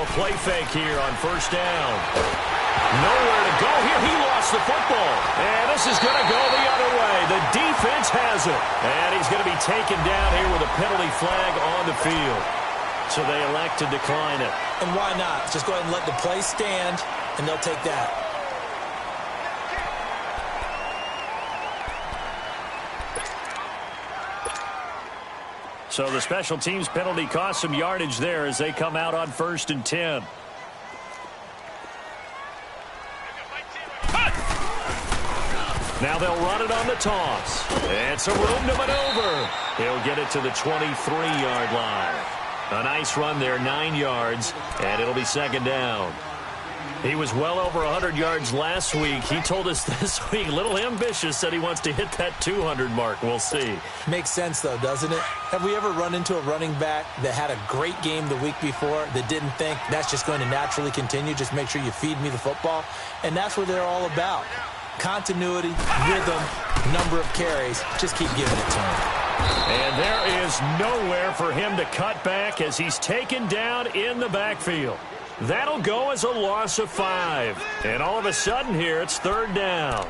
they'll play fake here on first down. Nowhere to go here. He lost the football. And this is going to go the other way. The defense has it. And he's going to be taken down here with a penalty flag on the field. So they elect to decline it. And why not? Just go ahead and let the play stand, and they'll take that. So the special teams penalty cost some yardage there as they come out on 1st and 10. Now they'll run it on the toss. And some room to maneuver. He'll get it to the 23-yard line. A nice run there, 9 yards, and it'll be 2nd down. He was well over 100 yards last week. He told us this week, a little ambitious, said he wants to hit that 200 mark. We'll see. Makes sense, though, doesn't it? Have we ever run into a running back that had a great game the week before that didn't think that's just going to naturally continue? Just make sure you feed me the football. And that's what they're all about. Continuity, rhythm, number of carries. Just keep giving it to him. And there is nowhere for him to cut back as he's taken down in the backfield. That'll go as a loss of 5. And all of a sudden here, it's 3rd down.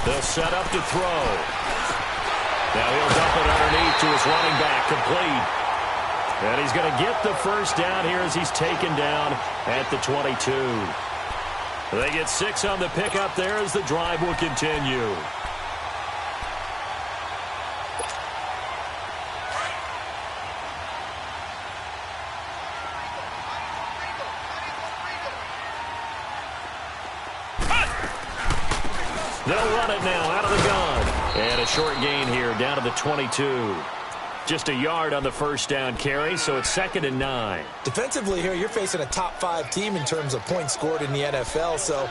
They'll set up to throw. Now he'll dump it underneath to his running back, complete. And he's going to get the first down here as he's taken down at the 22. They get 6 on the pickup there as the drive will continue. They'll run it now out of the gun. And a short gain here down to the 22. Just a yard on the first down carry, so it's 2nd and 9. Defensively here, you're facing a top 5 team in terms of points scored in the NFL. So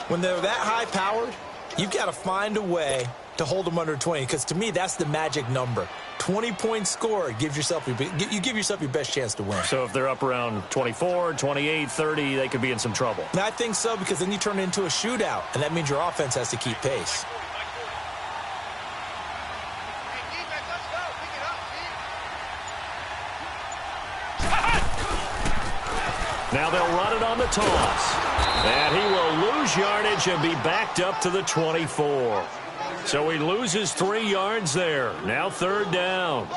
when they're that high-powered, you've got to find a way to hold them under 20. Because to me, that's the magic number. 20 points scored, you give yourself your best chance to win. So if they're up around 24, 28, 30, they could be in some trouble. And I think so, because then you turn it into a shootout, and that means your offense has to keep pace. Now they'll run it on the toss. And he will lose yardage and be backed up to the 24. So he loses 3 yards there. Now 3rd down.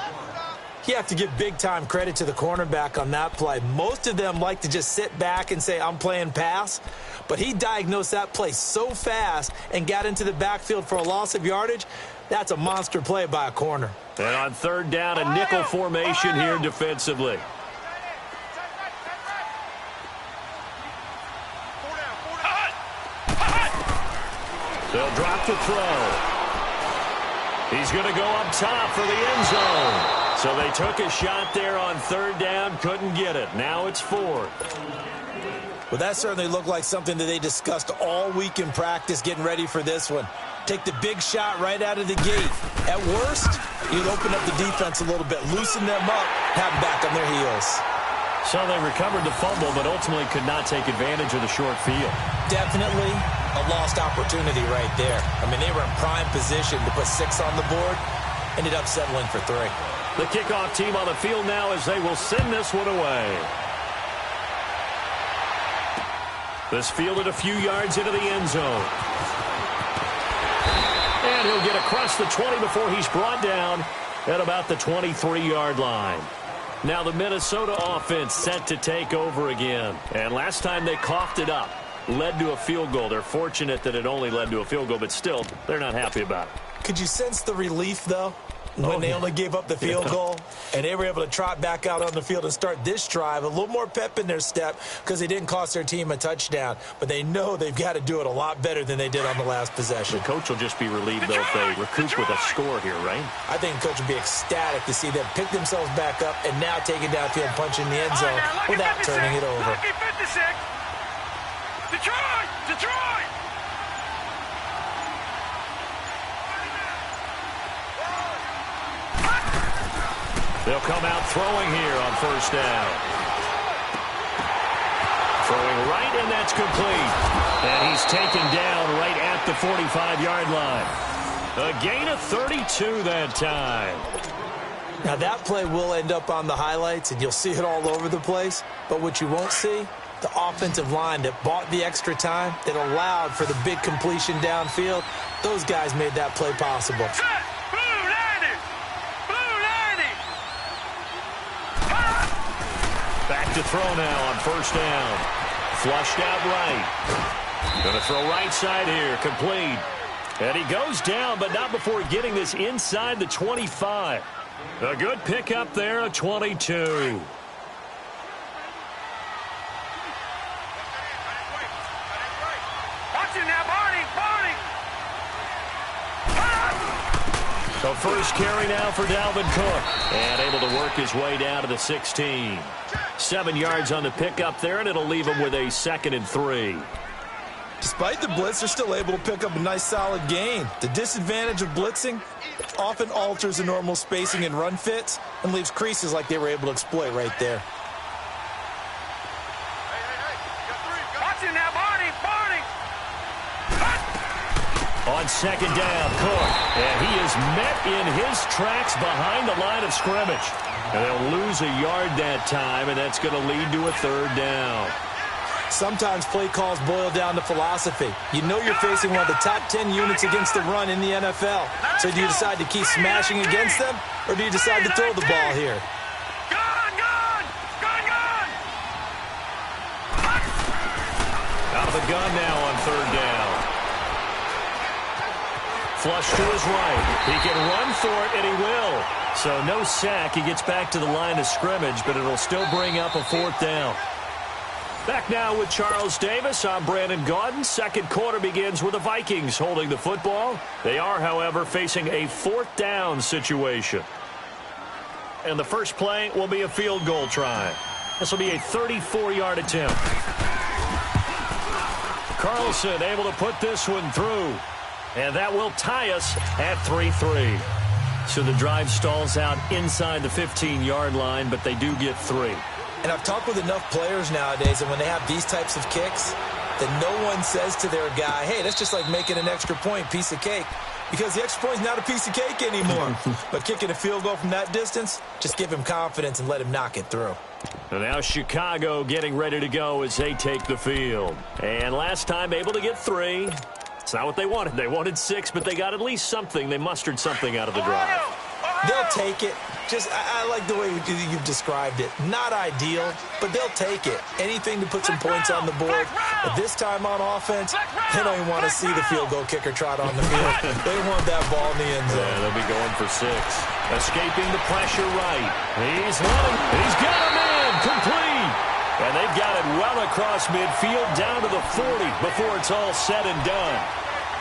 You have to give big-time credit to the cornerback on that play. Most of them like to just sit back and say, I'm playing pass. But he diagnosed that play so fast and got into the backfield for a loss of yardage. That's a monster play by a corner. And on 3rd down, a nickel formation here defensively. They'll drop the throw. He's going to go up top for the end zone. So they took a shot there on 3rd down, couldn't get it. Now it's 4th. Well, that certainly looked like something that they discussed all week in practice getting ready for this one. Take the big shot right out of the gate. At worst, you'd open up the defense a little bit, loosen them up, have them back on their heels. So they recovered the fumble, but ultimately could not take advantage of the short field. Definitely a lost opportunity right there. I mean, they were in prime position to put 6 on the board, ended up settling for 3. The kickoff team on the field now as they will send this one away. This fielded a few yards into the end zone. And he'll get across the 20 before he's brought down at about the 23-yard line. Now the Minnesota offense set to take over again. And last time they coughed it up, led to a field goal. They're fortunate that it only led to a field goal, but still, they're not happy about it. Could you sense the relief, though, when they only gave up the field goal? And they were able to trot back out on the field and start this drive. A little more pep in their step because they didn't cost their team a touchdown. But they know they've got to do it a lot better than they did on the last possession. The coach will just be relieved, though, if they recoup with a score here, right? I think the coach will be ecstatic to see them pick themselves back up and now take it downfield and punch in the end zone without turning it over. Detroit! Detroit! They'll come out throwing here on first down. Throwing right, and that's complete. And he's taken down right at the 45-yard line. A gain of 32 that time. Now, that play will end up on the highlights, and you'll see it all over the place. But what you won't see, the offensive line that bought the extra time, that allowed for the big completion downfield, those guys made that play possible. Back to throw now on first down. Flushed out right. Going to throw right side here, complete. And he goes down, but not before getting this inside the 25. A good pickup there, a 22. So first carry now for Dalvin Cook. And able to work his way down to the 16. 7 yards on the pickup there, and it'll leave him with a 2nd and 3. Despite the blitz, they're still able to pick up a nice solid gain. The disadvantage of blitzing often alters the normal spacing and run fits and leaves creases like they were able to exploit right there. On second down, Cook. And he is met in his tracks behind the line of scrimmage. And they'll lose a yard that time, and that's going to lead to a 3rd down. Sometimes play calls boil down to philosophy. You know you're facing one of the top 10 units against the run in the NFL. So do you decide to keep smashing against them, or do you decide to throw the ball here? Out of the gun now on 3rd down. Flush to his right. He can run for it, and he will. So no sack. He gets back to the line of scrimmage, but it'll still bring up a 4th down. Back now with Charles Davis. I'm Brandon Gaudin. Second quarter begins with the Vikings holding the football. They are, however, facing a 4th down situation. And the first play will be a field goal try. This will be a 34-yard attempt. Carlson able to put this one through. And that will tie us at 3-3. So the drive stalls out inside the 15-yard line, but they do get 3. And I've talked with enough players nowadays, and when they have these types of kicks, that no one says to their guy, hey, that's just like making an extra point, piece of cake. Because the extra point is not a piece of cake anymore. But kicking a field goal from that distance, just give him confidence and let him knock it through. And now Chicago getting ready to go as they take the field. And last time able to get 3. It's not what they wanted. They wanted 6, but they got at least something. They mustered something out of the drive. They'll take it. I like the way you've described it. Not ideal, but they'll take it. Anything to put some points on the board. But this time on offense, they don't even want to see the field goal kicker trot on the field. They want that ball in the end zone. Yeah, they'll be going for 6. Escaping the pressure right. He's got a man complete. And they've got it well across midfield down to the 40 before it's all said and done.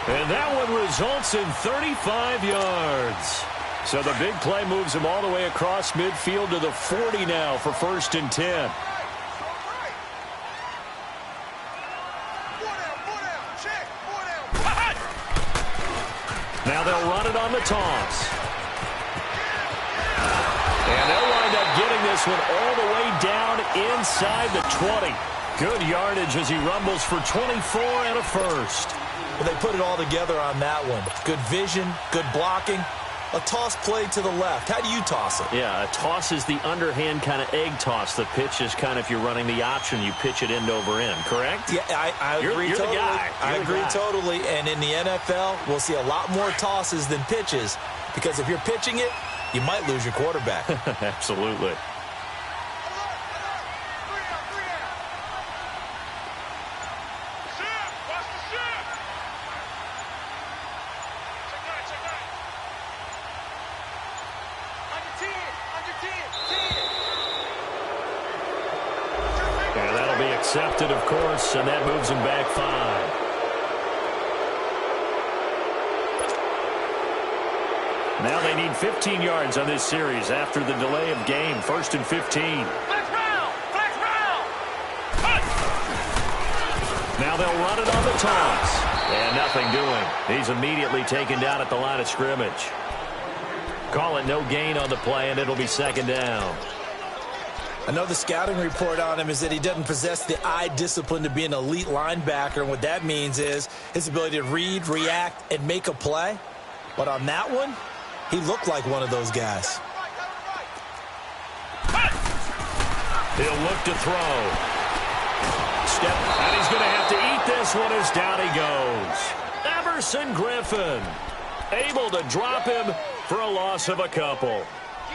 And that one results in 35 yards. So the big play moves him all the way across midfield to the 40 now for 1st and 10. Now they'll run it on the toss. And they'll wind up getting this one all the way down inside the 20. Good yardage as he rumbles for 24 and a 1st. Well, they put it all together on that one. Good vision, good blocking. A toss play to the left. How do you toss it? Yeah, a toss is the underhand kind of egg toss. The pitch is kind of, if you're running the option, you pitch it end over end, correct? Yeah, I agree you're totally. The guy. I agree totally. And in the NFL, we'll see a lot more tosses than pitches. Because if you're pitching it, you might lose your quarterback. Absolutely. And that'll be accepted, of course, and that moves him back 5. Now they need 15 yards on this series after the delay of game. 1st and 15. Now they'll run it on the toss. And nothing doing. He's immediately taken down at the line of scrimmage. Call it no gain on the play, and it'll be 2nd down. I know the scouting report on him is that he doesn't possess the eye discipline to be an elite linebacker, and what that means is his ability to read, react, and make a play. But on that one, he looked like one of those guys. He'll look to throw. Step, and he's going to have to eat this one as down he goes. Everson Griffin able to drop him for a loss of a couple.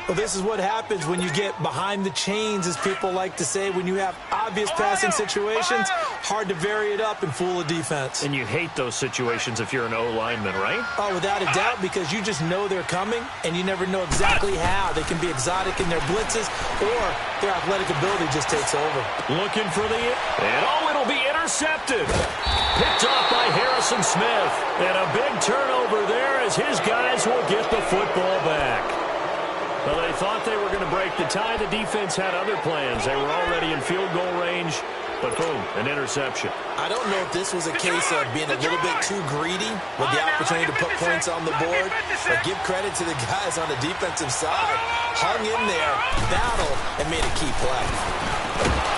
Well, this is what happens when you get behind the chains, as people like to say. When you have obvious passing situations, hard to vary it up and fool a defense. And you hate those situations if you're an O-lineman, right? Oh, without a doubt, because you just know they're coming, and you never know exactly how. They can be exotic in their blitzes, or their athletic ability just takes over. Looking for the... And oh, it'll be intercepted. Picked off by Harrison Smith. And a big turnover there as his guys will get the football back. Well, they thought they were going to break the tie. The defense had other plans. They were already in field goal range, but boom, an interception. I don't know if this was a case of being a little bit too greedy with the opportunity to put points on the board, but give credit to the guys on the defensive side. Hung in there, battled, and made a key play.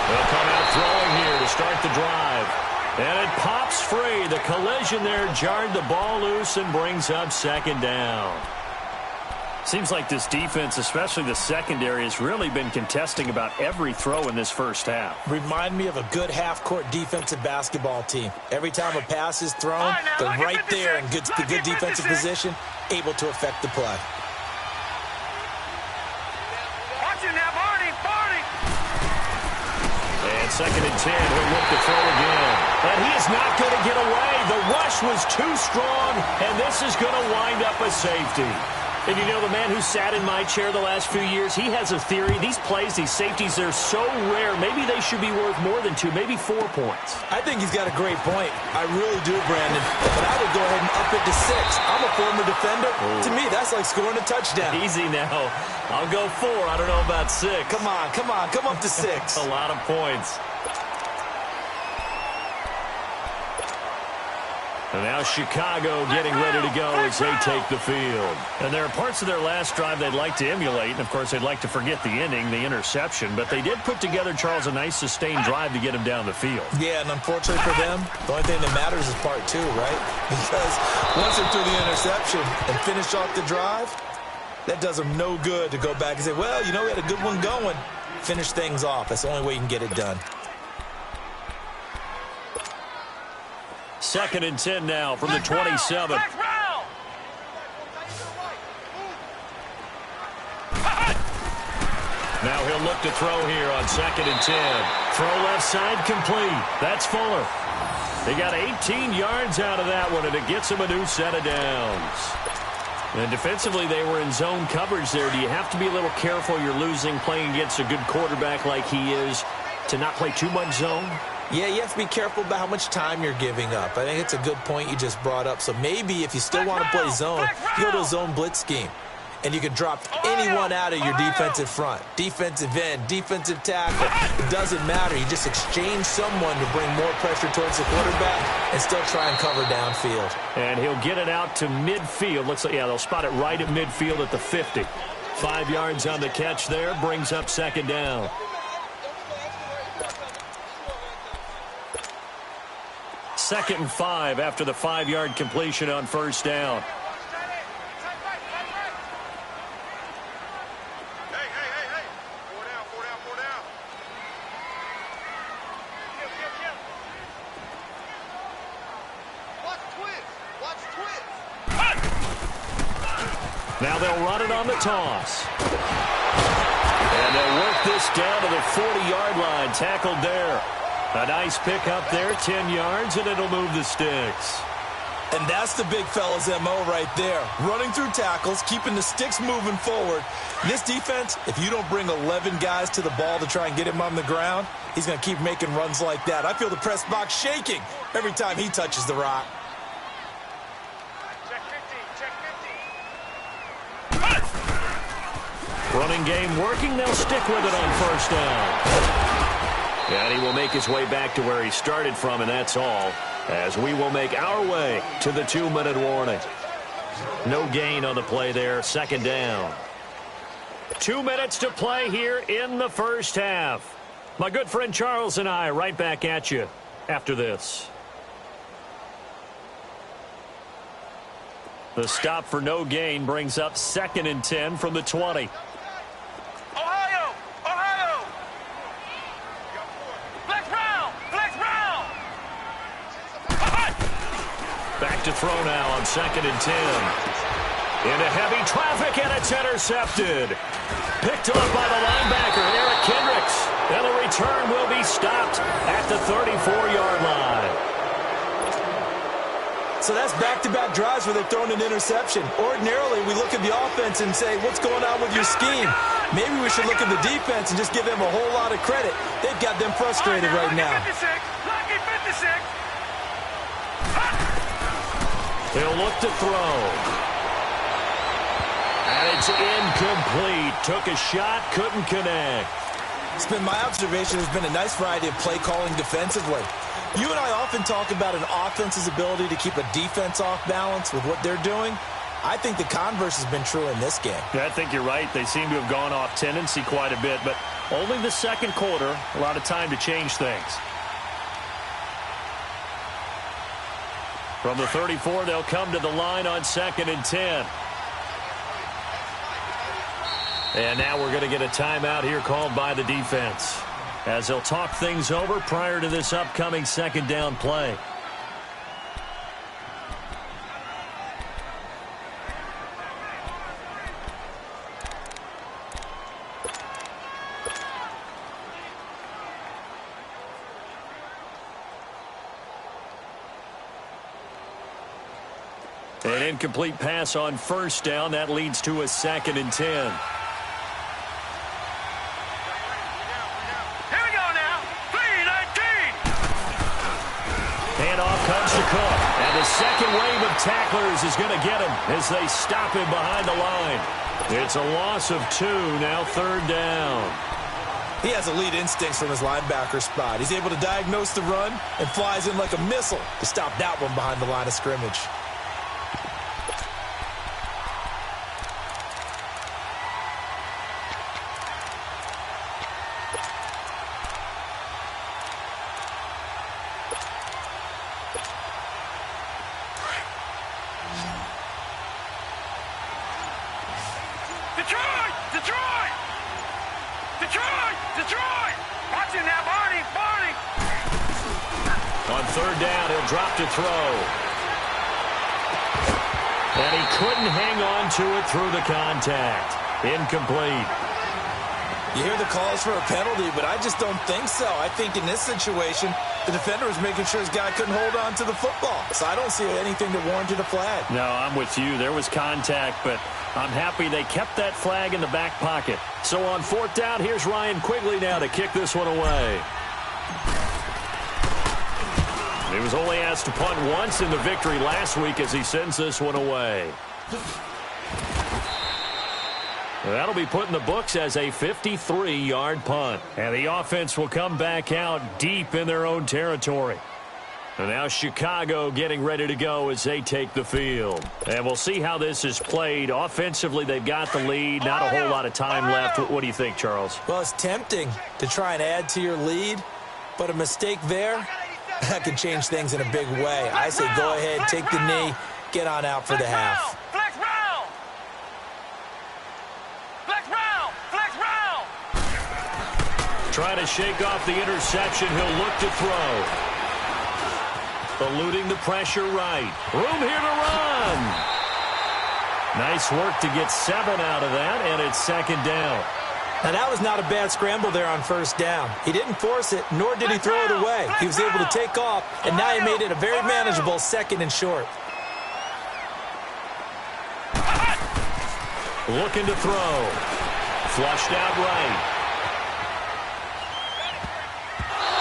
They'll come out throwing here to start the drive. And it pops free. The collision there jarred the ball loose and brings up second down. Seems like this defense, especially the secondary, has really been contesting about every throw in this first half. Remind me of a good half-court defensive basketball team. Every time a pass is thrown, they're right there in good defensive position, able to affect the play. Watching that, Barney! And 2nd and 10, he'll look to throw again. And he is not going to get away. The rush was too strong, and this is going to wind up a safety. And you know, the man who sat in my chair the last few years, he has a theory. These plays, these safeties, they're so rare. Maybe they should be worth more than 2, maybe 4 points. I think he's got a great point. I really do, Brandon. But I would go ahead and up it to 6. I'm a former defender. Ooh. To me, that's like scoring a touchdown. Easy now. I'll go 4. I don't know about 6. Come on. Come up to 6. A lot of points. And now Chicago getting ready to go as they take the field. And there are parts of their last drive they'd like to emulate. And, of course, they'd like to forget the inning, the interception. But they did put together, Charles, a nice sustained drive to get him down the field. Yeah, and unfortunately for them, the only thing that matters is part 2, right? Because once they threw the interception and finished off the drive, that does them no good to go back and say, well, you know, we had a good one going. Finish things off. That's the only way you can get it done. 2nd and 10 now from the 27. Now he'll look to throw here on 2nd and 10. Throw left side complete. That's Fuller. They got 18 yards out of that one, and it gets him a new set of downs. And defensively, they were in zone coverage there. Do you have to be a little careful? You're losing playing against a good quarterback like he is to not play too much zone? Yeah, you have to be careful about how much time you're giving up. I think it's a good point you just brought up. So maybe if you still want to play zone, you go to a zone blitz scheme. And you can drop anyone out of your defensive front. Defensive end, defensive tackle. It doesn't matter. You just exchange someone to bring more pressure towards the quarterback and still try and cover downfield. And he'll get it out to midfield. Looks like, yeah, they'll spot it right at midfield at the 50. 5 yards on the catch there. Brings up second down. Second and 5 after the 5-yard completion on first down. Hey. 4 down. Watch twist. Now they'll run it on the toss. And they'll work this down to the 40-yard line. Tackled there. A nice pick up there, 10 yards, and it'll move the sticks. And that's the big fella's MO right there. Running through tackles, keeping the sticks moving forward. This defense, if you don't bring 11 guys to the ball to try and get him on the ground, he's going to keep making runs like that. I feel the press box shaking every time he touches the rock. Check 50. Running game working. They'll stick with it on first down. And he will make his way back to where he started from, and that's all, as we will make our way to the 2-minute warning. No gain on the play there, second down. 2 minutes to play here in the first half. My good friend Charles and I right back at you after this. The stop for no gain brings up 2nd and 10 from the 20. Ohio! Ohio! Flex round! Flex round! Back to throw now on 2nd and 10. Into heavy traffic, and it's intercepted. Picked off by the linebacker, Eric Kendricks. And the return will be stopped at the 34-yard line. So that's back-to-back drives where they're throwing an interception. Ordinarily, we look at the offense and say, what's going on with your scheme? Maybe we should look at the defense and just give them a whole lot of credit. They've got them frustrated right now. Lucky 56! He'll look to throw. And it's incomplete. Took a shot, couldn't connect. It's been my observation there's been a nice variety of play calling defensively. You and I often talk about an offense's ability to keep a defense off balance with what they're doing. I think the converse has been true in this game. Yeah, I think you're right. They seem to have gone off tendency quite a bit, but only the second quarter, a lot of time to change things. From the 34, they'll come to the line on 2nd and 10. And now we're going to get a timeout here called by the defense, as they'll talk things over prior to this upcoming 2nd down play. An incomplete pass on 1st down. That leads to a 2nd and 10. Comes to Cook, and the second wave of tacklers is going to get him as they stop him behind the line. It's a loss of 2, now 3rd down. He has elite instincts from his linebacker spot. He's able to diagnose the run and flies in like a missile to stop that one behind the line of scrimmage. On 3rd down, he'll drop to throw. And he couldn't hang on to it through the contact. Incomplete. You hear the calls for a penalty, but I just don't think so. I think in this situation, the defender was making sure his guy couldn't hold on to the football. So I don't see anything that warranted a flag. No, I'm with you. There was contact, but I'm happy they kept that flag in the back pocket. So on 4th down, here's Ryan Quigley now to kick this one away. He was only asked to punt once in the victory last week as he sends this one away. That'll be put in the books as a 53-yard punt. And the offense will come back out deep in their own territory. And now Chicago getting ready to go as they take the field. And we'll see how this is played. Offensively, they've got the lead. Not a whole lot of time left. What do you think, Charles? Well, it's tempting to try and add to your lead, but a mistake there, that can change things in a big way. I say go ahead, take the knee, get on out for the half. Flex round! Flex round! Flex round! Trying to shake off the interception. He'll look to throw. Eluding the pressure right. Room here to run. Nice work to get 7 out of that, and it's 2nd down. Now, that was not a bad scramble there on 1st down. He didn't force it, nor did he throw it away. He was able to take off, and now he made it a very manageable 2nd and short. Looking to throw. Flushed out right.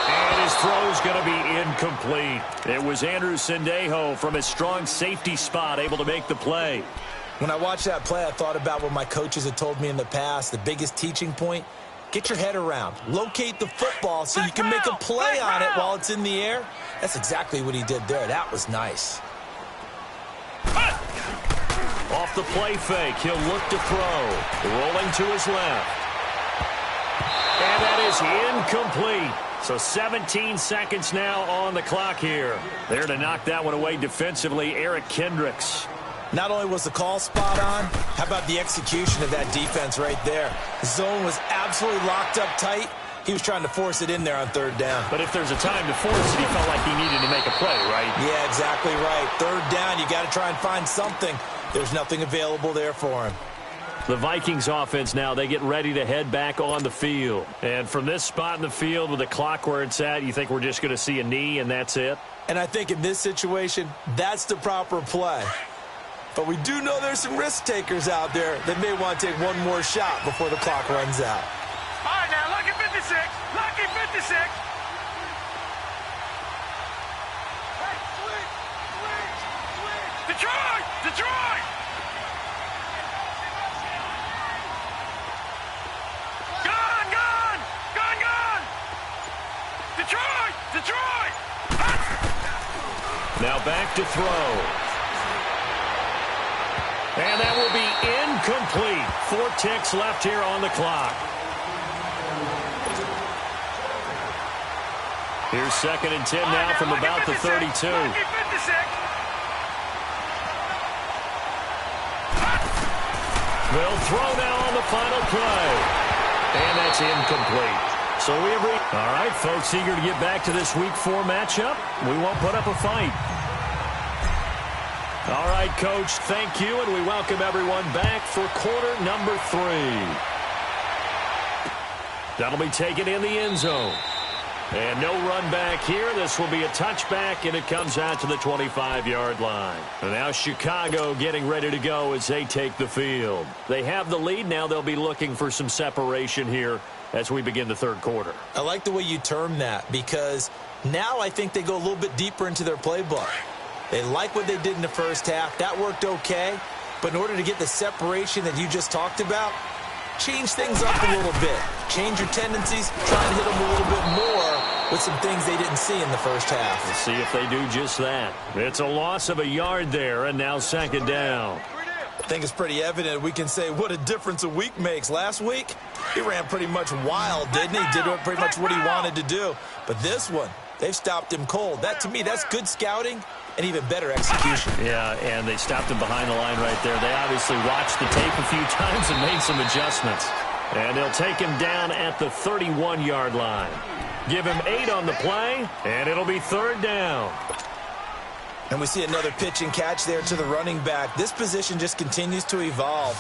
And his throw's going to be incomplete. It was Andrew Sendejo from his strong safety spot able to make the play. When I watched that play, I thought about what my coaches had told me in the past. The biggest teaching point, get your head around. Locate the football so you can make a play on it while it's in the air. That's exactly what he did there. That was nice. Off the play fake. He'll look to throw. Rolling to his left. And that is incomplete. So 17 seconds now on the clock here. There to knock that one away defensively, Eric Kendricks. Not only was the call spot on, how about the execution of that defense right there? The zone was absolutely locked up tight. He was trying to force it in there on third down. But if there's a time to force it, he felt like he needed to make a play, right? Yeah, exactly right. Third down, you got to try and find something. There's nothing available there for him. The Vikings offense now, they get ready to head back on the field. And from this spot in the field with the clock where it's at, you think we're just going to see a knee and that's it? And I think in this situation, that's the proper play. But we do know there's some risk takers out there that may want to take one more shot before the clock runs out. All right, now, lucky 56. Lucky 56. Detroit! Detroit! Gone! Gone! Gone! Gone! Detroit! Detroit! Now back to throw. And that will be incomplete. 4 ticks left here on the clock. Here's 2nd and 10 now from about the 32. Lucky 56. They'll throw now on the final play. And that's incomplete. So we have all right, folks, eager to get back to this Week 4 matchup. We won't put up a fight. All right, Coach, thank you, and we welcome everyone back for quarter number 3. That'll be taken in the end zone. And no run back here. This will be a touchback, and it comes out to the 25-yard line. And now Chicago getting ready to go as they take the field. They have the lead. Now they'll be looking for some separation here as we begin the third quarter. I like the way you term that because now I think they go a little bit deeper into their playbook. They like what they did in the first half. That worked okay. But in order to get the separation that you just talked about, change things up a little bit. Change your tendencies. Try and hit them a little bit more with some things they didn't see in the first half. We'll see if they do just that. It's a loss of a yard there, and now 2nd down. I think it's pretty evident we can say what a difference a week makes. Last week, he ran pretty much wild, didn't he? Did pretty much what he wanted to do. But this one, they've stopped him cold. That, to me, that's good scouting and even better execution. Yeah, and they stopped him behind the line right there. They obviously watched the tape a few times and made some adjustments. And they'll take him down at the 31-yard line. Give him 8 on the play, and it'll be 3rd down. And we see another pitch and catch there to the running back. This position just continues to evolve.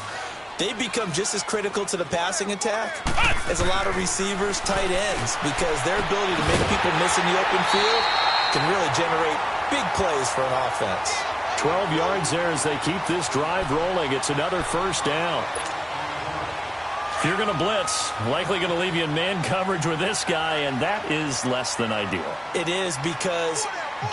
They've become just as critical to the passing attack as a lot of receivers, tight ends, because their ability to make people miss in the open field can really generate big plays for an offense. 12 yards there as they keep this drive rolling. It's another 1st down. If you're going to blitz, likely going to leave you in man coverage with this guy, and that is less than ideal. It is because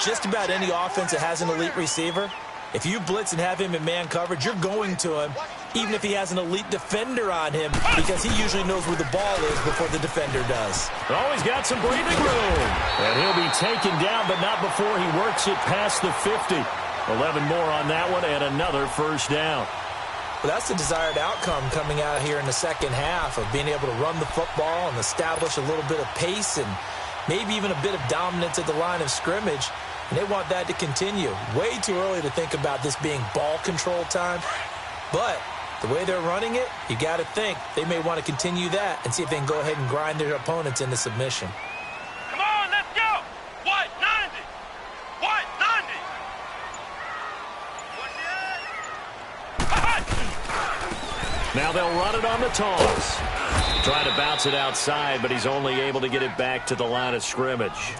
just about any offense that has an elite receiver, if you blitz and have him in man coverage, you're going to him, even if he has an elite defender on him, because he usually knows where the ball is before the defender does. Oh, he's got some breathing room. And he'll be taken down, but not before he works it past the 50. 11 more on that one, and another 1st down. Well, that's the desired outcome coming out here in the second half of being able to run the football and establish a little bit of pace and maybe even a bit of dominance at the line of scrimmage. And they want that to continue. Way too early to think about this being ball control time. But the way they're running it, you got to think they may want to continue that and see if they can go ahead and grind their opponents into submission. Come on, let's go! White 90! White 90! Now they'll run it on the toss. Trying to bounce it outside, but he's only able to get it back to the line of scrimmage.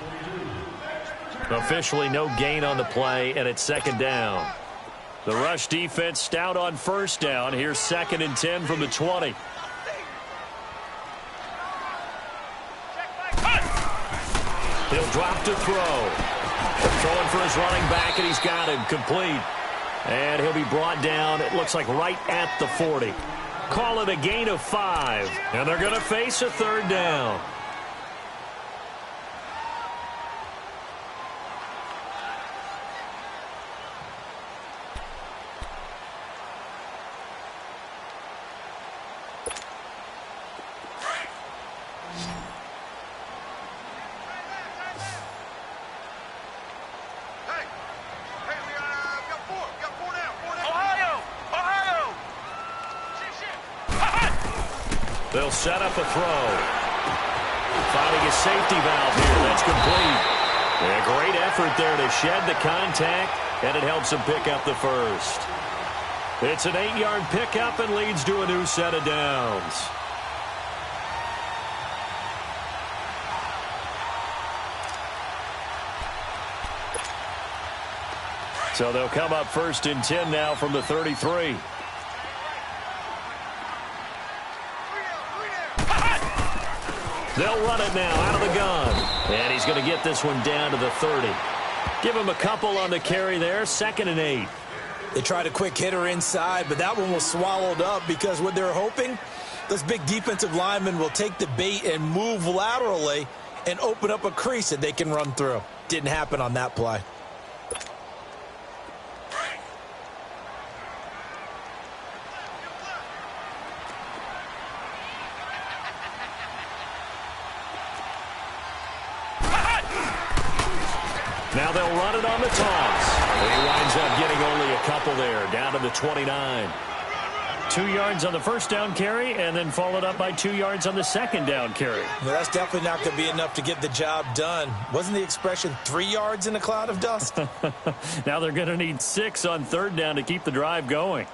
Officially no gain on the play, and it's 2nd down. The rush defense stout on 1st down. Here's 2nd and 10 from the 20. He'll drop to throw. Throwing for his running back, and he's got him complete. And he'll be brought down, it looks like right at the 40. Call it a gain of 5. And they're going to face a 3rd down. They'll set up a throw. Finding a safety valve here. That's complete. A great effort there to shed the contact, and it helps him pick up the first. It's an 8-yard pickup and leads to a new set of downs. So they'll come up 1st and 10 now from the 33. They'll run it now out of the gun. And he's going to get this one down to the 30. Give him a couple on the carry there. 2nd and 8. They tried a quick hitter inside, but that one was swallowed up because what they're hoping, this big defensive lineman will take the bait and move laterally and open up a crease that they can run through. Didn't happen on that play. Now they'll run it on the toss. He winds up getting only a couple there, down to the 29. 2 yards on the first down carry, and then followed up by 2 yards on the second down carry. Well, that's definitely not going to be enough to get the job done. Wasn't the expression 3 yards in a cloud of dust? Now they're going to need 6 on 3rd down to keep the drive going.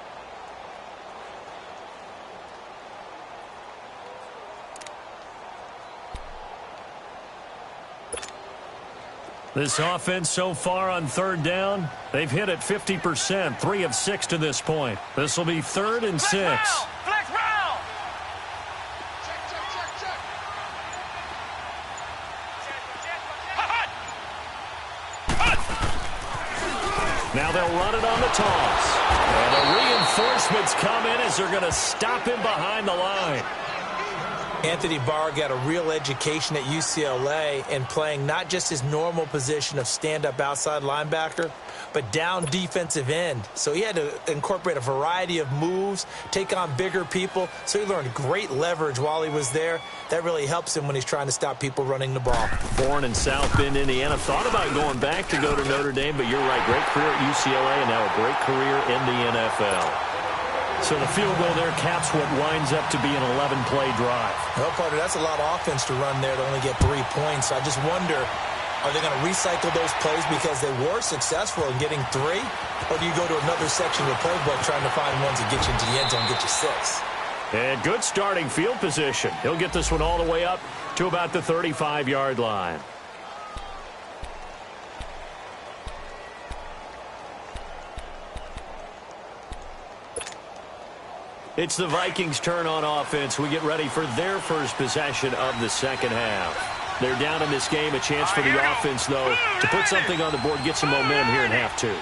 This offense so far on 3rd down, they've hit it 50%, 3 of 6 to this point. This will be 3rd and 6. Flex round. Now they'll run it on the toss. And the reinforcements come in as they're going to stop him behind the line. Anthony Barr got a real education at UCLA in playing not just his normal position of stand-up outside linebacker, but down defensive end. So he had to incorporate a variety of moves, take on bigger people. So he learned great leverage while he was there. That really helps him when he's trying to stop people running the ball. Born in South Bend, Indiana. Thought about going back to go to Notre Dame, but you're right. Great career at UCLA and now a great career in the NFL. So the field goal there caps what winds up to be an 11-play drive. Well, Carter, that's a lot of offense to run there to only get 3 points. I just wonder, are they going to recycle those plays because they were successful in getting 3? Or do you go to another section of the playbook trying to find ones that get you into the end zone and get you 6? And good starting field position. He'll get this one all the way up to about the 35-yard line. It's the Vikings' turn on offense. We get ready for their first possession of the second half. They're down in this game. A chance for the offense, though, to put something on the board, get some momentum here in half 2.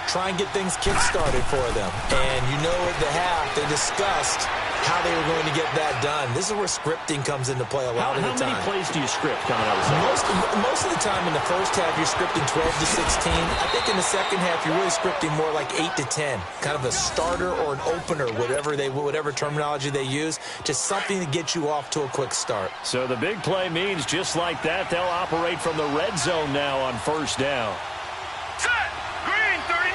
Try and get things kick-started for them. And you know at the half, they discussed how they were going to get that done. This is where scripting comes into play a lot of the time. How many plays do you script coming out of the second? Most of the time in the first half, you're scripting 12 to 16. I think in the second half, you're really scripting more like 8 to 10. Kind of a starter or an opener, whatever terminology they use. Just something to get you off to a quick start. So the big play means just like that, they'll operate from the red zone now on first down. Set. Green 39.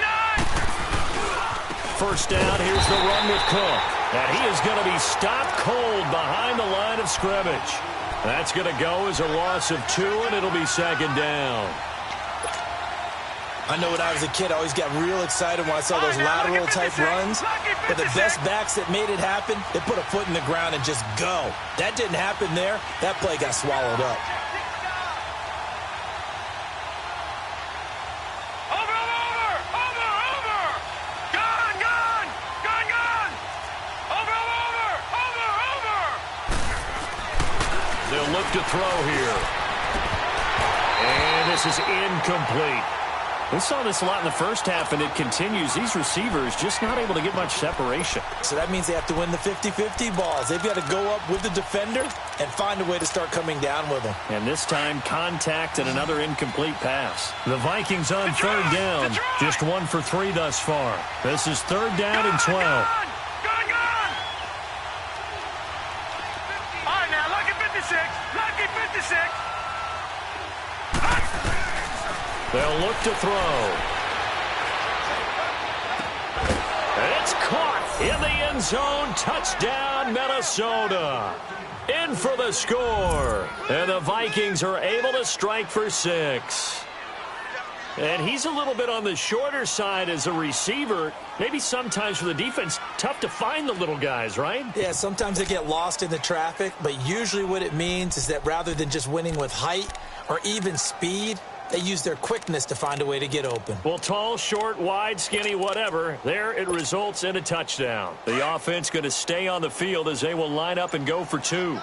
First down, here's the run with Cook. And he is going to be stopped cold behind the line of scrimmage. That's going to go as a loss of 2, and it'll be second down. I know when I was a kid, I always got real excited when I saw those lateral-type runs. But the best backs that made it happen, they put a foot in the ground and just go. That didn't happen there. That play got swallowed up. They'll look to throw here. And this is incomplete. We saw this a lot in the first half, and it continues. These receivers just not able to get much separation. So that means they have to win the 50-50 balls. They've got to go up with the defender and find a way to start coming down with them. And this time, contact and another incomplete pass. The Vikings on third down. Just 1 for 3 thus far. This is third down and 12. All right, now, lucky 56. Lucky 56. They'll look to throw. And it's caught In the end zone, touchdown, Minnesota. In for the score. And the Vikings are able to strike for 6. And he's a little bit on the shorter side as a receiver. Maybe sometimes for the defense, tough to find the little guys, right? Yeah, sometimes they get lost in the traffic, but usually what it means is that rather than just winning with height or even speed, they use their quickness to find a way to get open. Well, tall, short, wide, skinny, whatever, there it results in a touchdown. The offense going to stay on the field as they will line up and go for 2.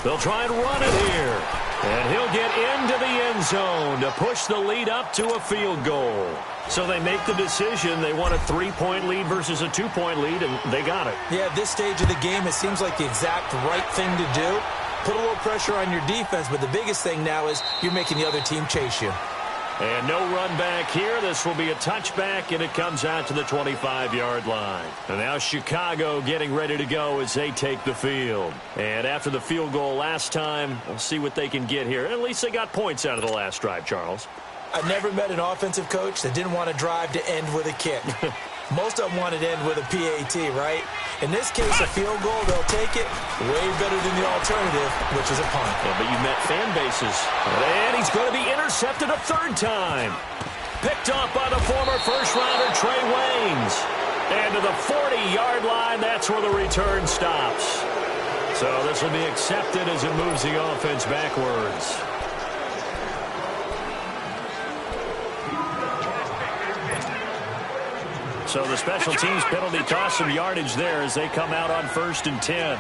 They'll try and run it here. And he'll get into the end zone to push the lead up to a field goal. So they make the decision. They want a 3-point lead versus a 2-point lead, and they got it. Yeah, at this stage of the game, it seems like the exact right thing to do. Put a little pressure on your defense, but the biggest thing now is you're making the other team chase you. And no run back here. This will be a touchback, and it comes out to the 25-yard line. And now Chicago getting ready to go as they take the field. And after the field goal last time, we'll see what they can get here. At least they got points out of the last drive, Charles. I've never met an offensive coach that didn't want to drive to end with a kick. Most of them want to end with a PAT, right? In this case, a field goal, they'll take it way better than the alternative, which is a punt. Yeah, but you met fan bases. And he's going to be intercepted a 3rd time. Picked off by the former first-rounder Trey Waynes. And to the 40-yard line, that's where the return stops. So this will be accepted as it moves the offense backwards. So the special teams penalty cost some yardage there as they come out on 1st and 10.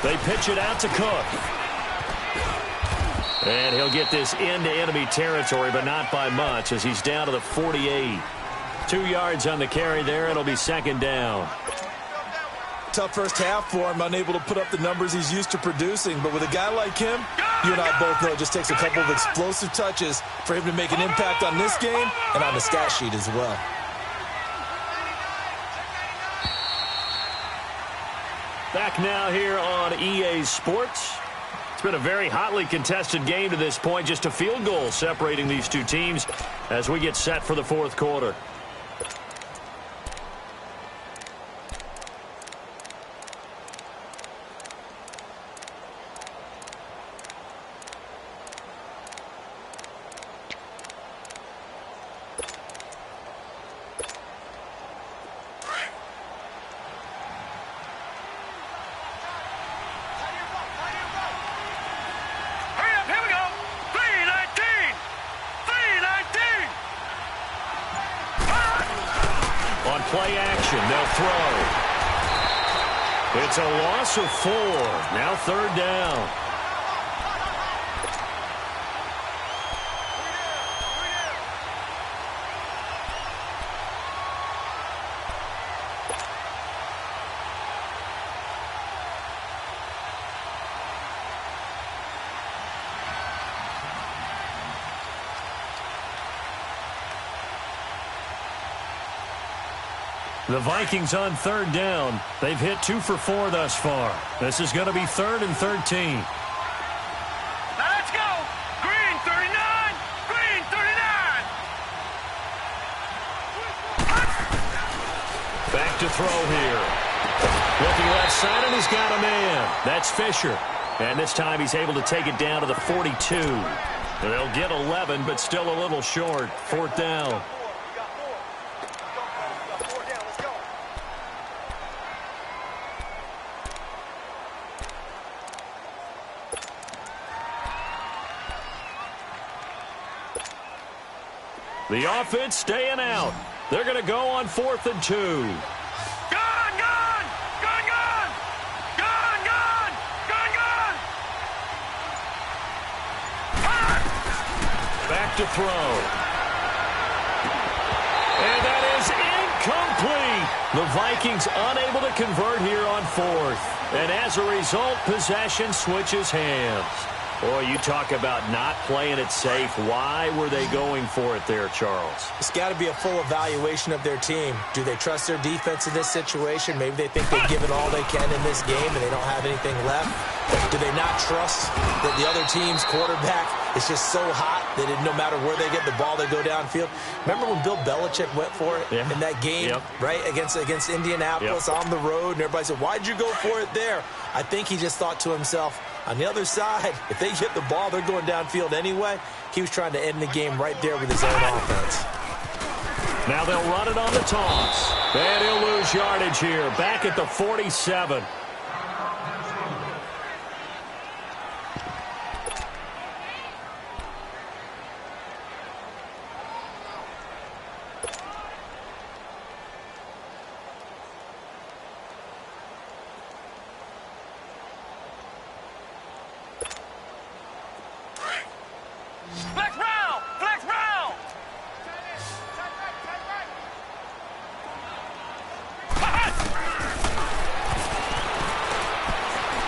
They pitch it out to Cook. And he'll get this into enemy territory, but not by much as he's down to the 48. 2 yards on the carry there. It'll be 2nd down. Tough first half for him, unable to put up the numbers he's used to producing. But with a guy like him, you and I both know it just takes a couple of explosive touches for him to make an impact on this game and on the stat sheet as well. Back now here on EA Sports. It's been a very hotly contested game to this point. Just a field goal separating these two teams as we get set for the 4th quarter. Play action, they'll throw. It's a loss of 4. Now 3rd down. The Vikings on 3rd down. They've hit 2 for 4 thus far. This is going to be 3rd and 13. Let's go! Green 39! Green 39! Back to throw here. Looking left side, and he's got a man. That's Fisher. And this time he's able to take it down to the 42. They'll get 11, but still a little short. 4th down. The offense staying out. They're going to go on 4th and 2. Gone! Gone! Gone! Gone! Gone! Gone! Gone! Gone! Back to throw. And that is incomplete. The Vikings unable to convert here on 4th. And as a result, possession switches hands. Boy, you talk about not playing it safe. Why were they going for it there, Charles? It's got to be a full evaluation of their team. Do they trust their defense in this situation? Maybe they think they've given all they can in this game and they don't have anything left. But do they not trust that the other team's quarterback is just so hot that no matter where they get the ball, they go downfield? Remember when Bill Belichick went for it in that game, right, against Indianapolis on the road, and everybody said, why'd you go for it there? I think he just thought to himself, on the other side, if they get the ball, they're going downfield anyway. He was trying to end the game right there with his own offense. Now they'll run it on the toss. And he'll lose yardage here, back at the 47.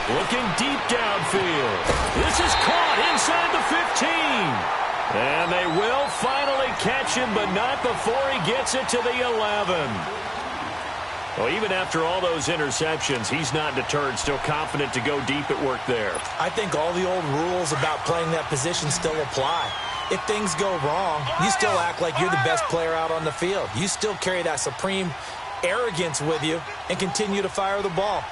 Looking deep downfield. This is caught inside the 15. And they will finally catch him, but not before he gets it to the 11. Well, even after all those interceptions, he's not deterred, still confident to go deep at work there. I think all the old rules about playing that position still apply. If things go wrong, you still act like you're the best player out on the field. You still carry that supreme arrogance with you and continue to fire the ball.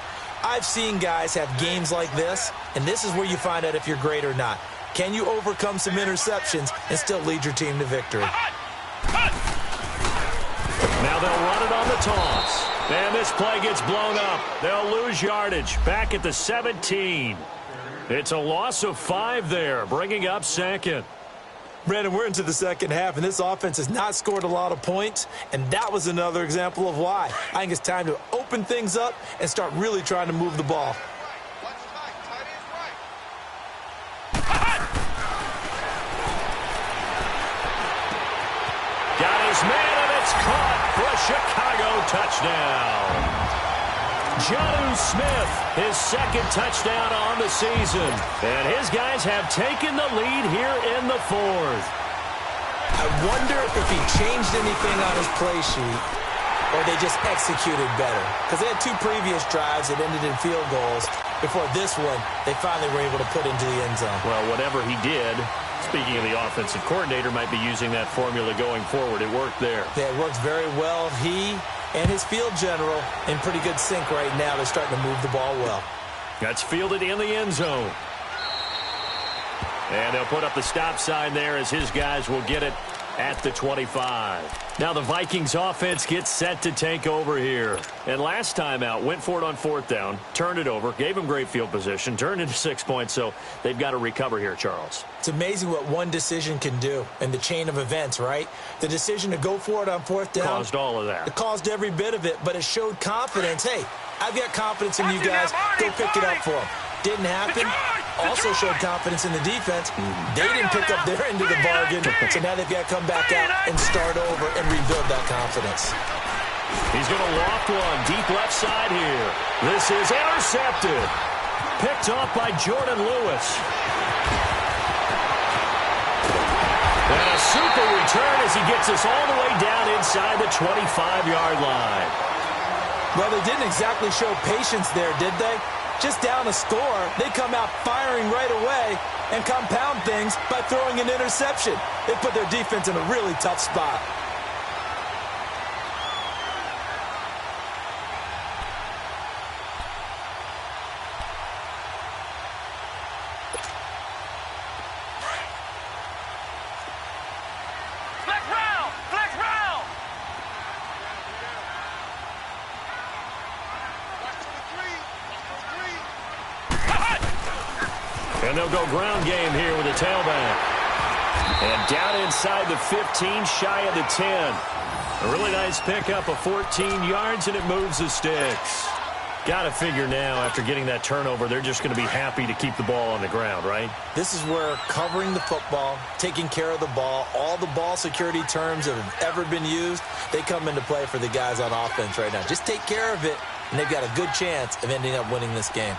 I've seen guys have games like this, and this is where you find out if you're great or not. Can you overcome some interceptions and still lead your team to victory? Now they'll run it on the toss. And this play gets blown up. They'll lose yardage back at the 17. It's a loss of 5 there, bringing up second. Brandon, we're into the second half, and this offense has not scored a lot of points, and that was another example of why. I think it's time to open things up and start really trying to move the ball. Got his man, and it's caught for a Chicago touchdown. Jonnu Smith, his second touchdown on the season. And his guys have taken the lead here in the 4th. I wonder if he changed anything on his play sheet or they just executed better. Because they had 2 previous drives that ended in field goals. Before this one, they finally were able to put into the end zone. Well, whatever he did, speaking of the offensive coordinator, might be using that formula going forward. It worked there. Yeah, it works very well. He and his field general in pretty good sync right now. They're starting to move the ball well. That's fielded in the end zone. And they'll put up the stop sign there as his guys will get it at the 25. Now the Vikings offense gets set to take over here. And last time out, went for it on 4th down, turned it over, gave him great field position, turned into 6 points, so they've got to recover here, Charles. It's amazing what one decision can do in the chain of events, right? The decision to go for it on 4th down. Caused all of that. It caused every bit of it, but it showed confidence. Hey, I've got confidence in you guys. Go pick it up for them. Didn't happen. Also showed confidence in the defense. They didn't pick up their end of the bargain, so now they've got to come back out and start over and rebuild that confidence. He's going to loft one deep left side here. This is intercepted. Picked off by Jordan Lewis. And a super return as he gets us all the way down inside the 25-yard line. Well, they didn't exactly show patience there, did they? Just down a score, they come out firing right away and compound things by throwing an interception. They put their defense in a really tough spot. And they'll go ground game here with a tailback. And down inside the 15, shy of the 10. A really nice pickup of 14 yards, and it moves the sticks. Got to figure now, after getting that turnover, they're just going to be happy to keep the ball on the ground, right? This is where covering the football, taking care of the ball, all the ball security terms that have ever been used, they come into play for the guys on offense right now. Just take care of it, and they've got a good chance of ending up winning this game.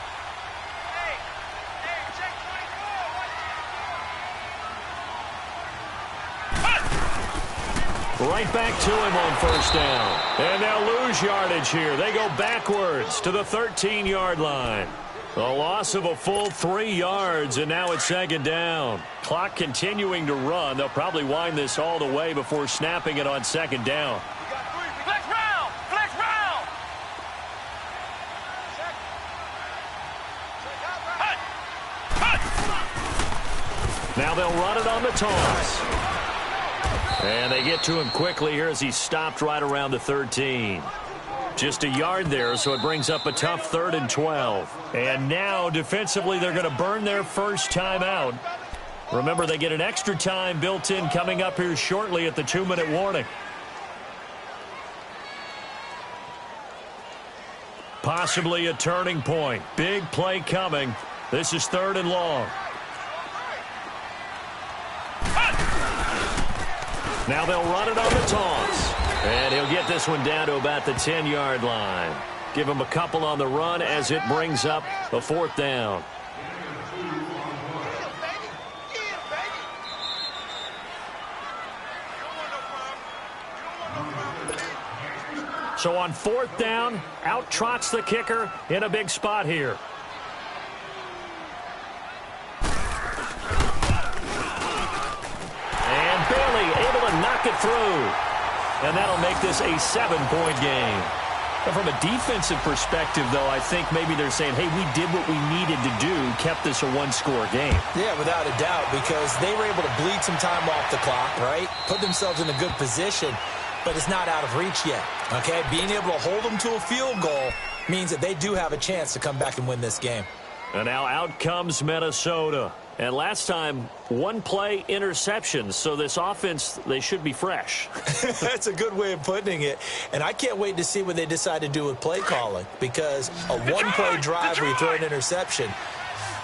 Right back to him on first down. And they'll lose yardage here. They go backwards to the 13-yard line. A loss of a full 3 yards, and now it's second down. Clock continuing to run. They'll probably wind this all the way before snapping it on second down. Flex round! Flex round! Hut! Hut! Now they'll run it on the toss. And they get to him quickly here as he stopped right around the 13. Just a yard there, so it brings up a tough 3rd and 12. And now, defensively, they're going to burn their first time out. Remember, they get an extra time built in coming up here shortly at the 2-minute warning. Possibly a turning point. Big play coming. This is 3rd and long. Now they'll run it on the toss. And he'll get this one down to about the 10-yard line. Give him a couple on the run as it brings up a 4th down. So on 4th down, out trots the kicker in a big spot here. And Bailey able to knock it through. And that'll make this a 7-point game. And from a defensive perspective, though, I think maybe they're saying, hey, we did what we needed to do, kept this a 1-score game. Yeah, without a doubt, because they were able to bleed some time off the clock, right? Put themselves in a good position, but it's not out of reach yet, okay? Being able to hold them to a field goal means that they do have a chance to come back and win this game. And now out comes Minnesota. And last time, 1-play interceptions. So this offense, they should be fresh. That's a good way of putting it. And I can't wait to see what they decide to do with play calling. Because a 1-play drive where you throw an interception,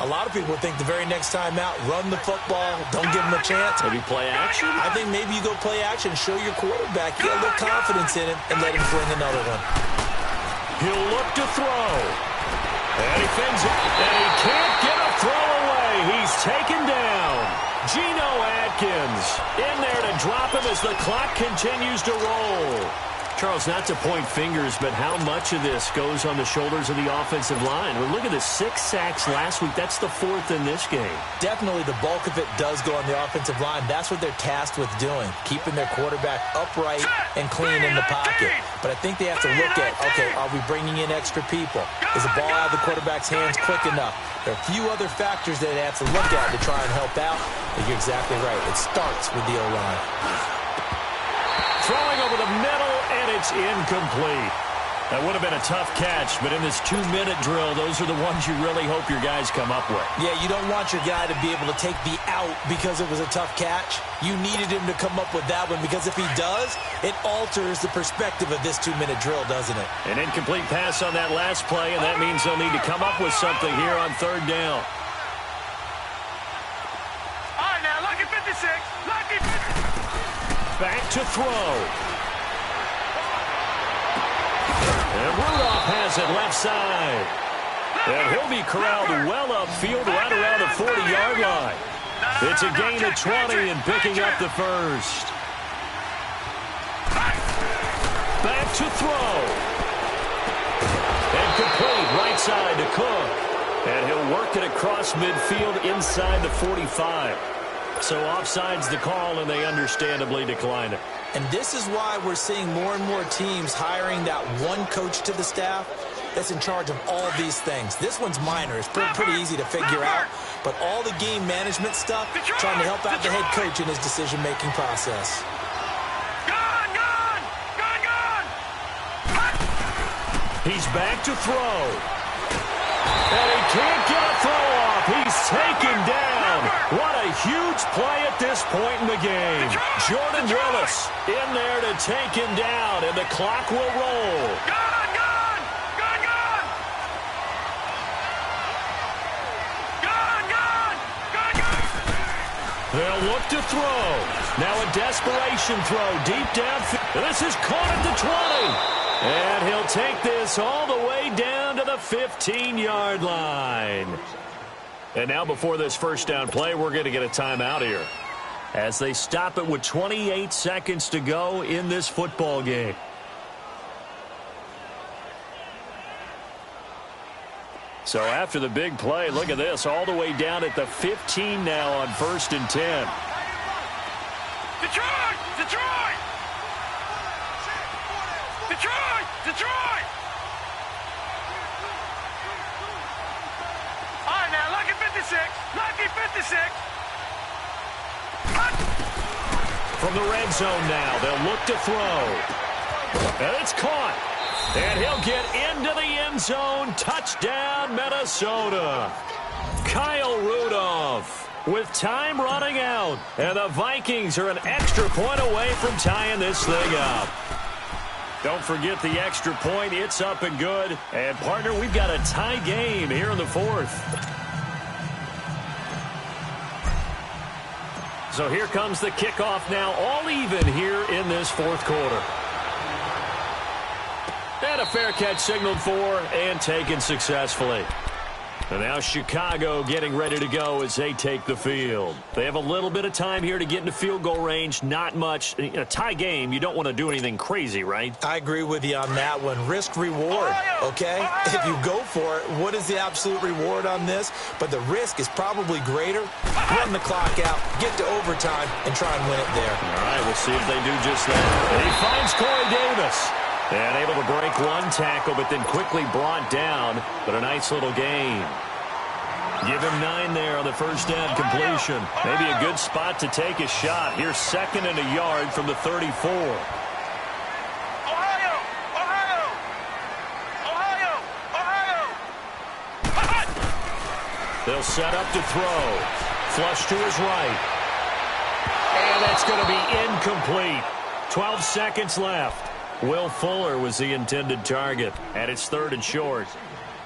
a lot of people think the very next time out, run the football, don't give them a chance. Maybe play action? I think maybe you go play action, show your quarterback, you got a little confidence in him, and let him fling another one. He'll look to throw. And he fins it. And he can't get a throw away. He's taken down. Geno Atkins in there to drop him as the clock continues to roll. Charles, not to point fingers, but how much of this goes on the shoulders of the offensive line? Well, look at the 6 sacks last week. That's the 4th in this game. Definitely the bulk of it does go on the offensive line. That's what they're tasked with doing, keeping their quarterback upright and clean in the pocket. But I think they have to look at, okay, are we bringing in extra people? Is the ball out of the quarterback's hands quick enough? There are a few other factors that they have to look at to try and help out. But you're exactly right. It starts with the O-line. Throwing over the middle, and it's incomplete. That would have been a tough catch, but in this 2-minute drill, those are the ones you really hope your guys come up with. Yeah, you don't want your guy to be able to take the out because it was a tough catch. You needed him to come up with that one because if he does, it alters the perspective of this 2-minute drill, doesn't it? An incomplete pass on that last play, and that means they'll need to come up with something here on 3rd down. All right, now, lucky 56. Lucky 56. Back to throw. And Rudolph has it left side. And he'll be corralled well upfield right around the 40-yard line. It's a gain of 20 and picking up the first. Back to throw. And complete right side to Cook. And he'll work it across midfield inside the 45. So offside's the call, and they understandably decline it. And this is why we're seeing more and more teams hiring that one coach to the staff that's in charge of all these things. This one's minor. It's pretty easy to figure out. But all the game management stuff, trying to help out the head coach in his decision-making process. He's back to throw. And he can't get a throw off. He's taken down. What a huge play at this point in the game. Jordan Willis in there to take him down, and the clock will roll. They'll look to throw. Now a desperation throw deep downfield. This is caught at the 20. And he'll take this all the way down to the 15-yard line. And now before this first down play, we're going to get a timeout here. as they stop it with 28 seconds to go in this football game. So after the big play, look at this, all the way down at the 15 now on 1st and 10. Detroit! Detroit! Detroit! Detroit! All right, now, lucky 56. Lucky 56. From the red zone now, they'll look to throw. And it's caught. And he'll get into the end zone. Touchdown, Minnesota. Kyle Rudolph with time running out. And the Vikings are an extra point away from tying this thing up. Don't forget the extra point. It's up and good. And, partner, we've got a tie game here in the 4th. So here comes the kickoff now, all even here in this 4th quarter. And a fair catch signaled for and taken successfully. And now Chicago getting ready to go as they take the field. They have a little bit of time here to get into field goal range. Not much. In a tie game, you don't want to do anything crazy, right? I agree with you on that one. Risk reward, okay? If you go for it, what is the absolute reward on this? But the risk is probably greater. Run the clock out, get to overtime, and try and win it there. All right, we'll see if they do just that. And he finds Corey Davis. And able to break one tackle, but then quickly brought down. But a nice little gain. Give him 9 there on the first down completion. Maybe a good spot to take a shot. Here's 2nd and a yard from the 34. Ohio! Ohio! Ohio! Ohio! They'll set up to throw. Flush to his right. And that's going to be incomplete. 12 seconds left. Will Fuller was the intended target, and it's 3rd and short.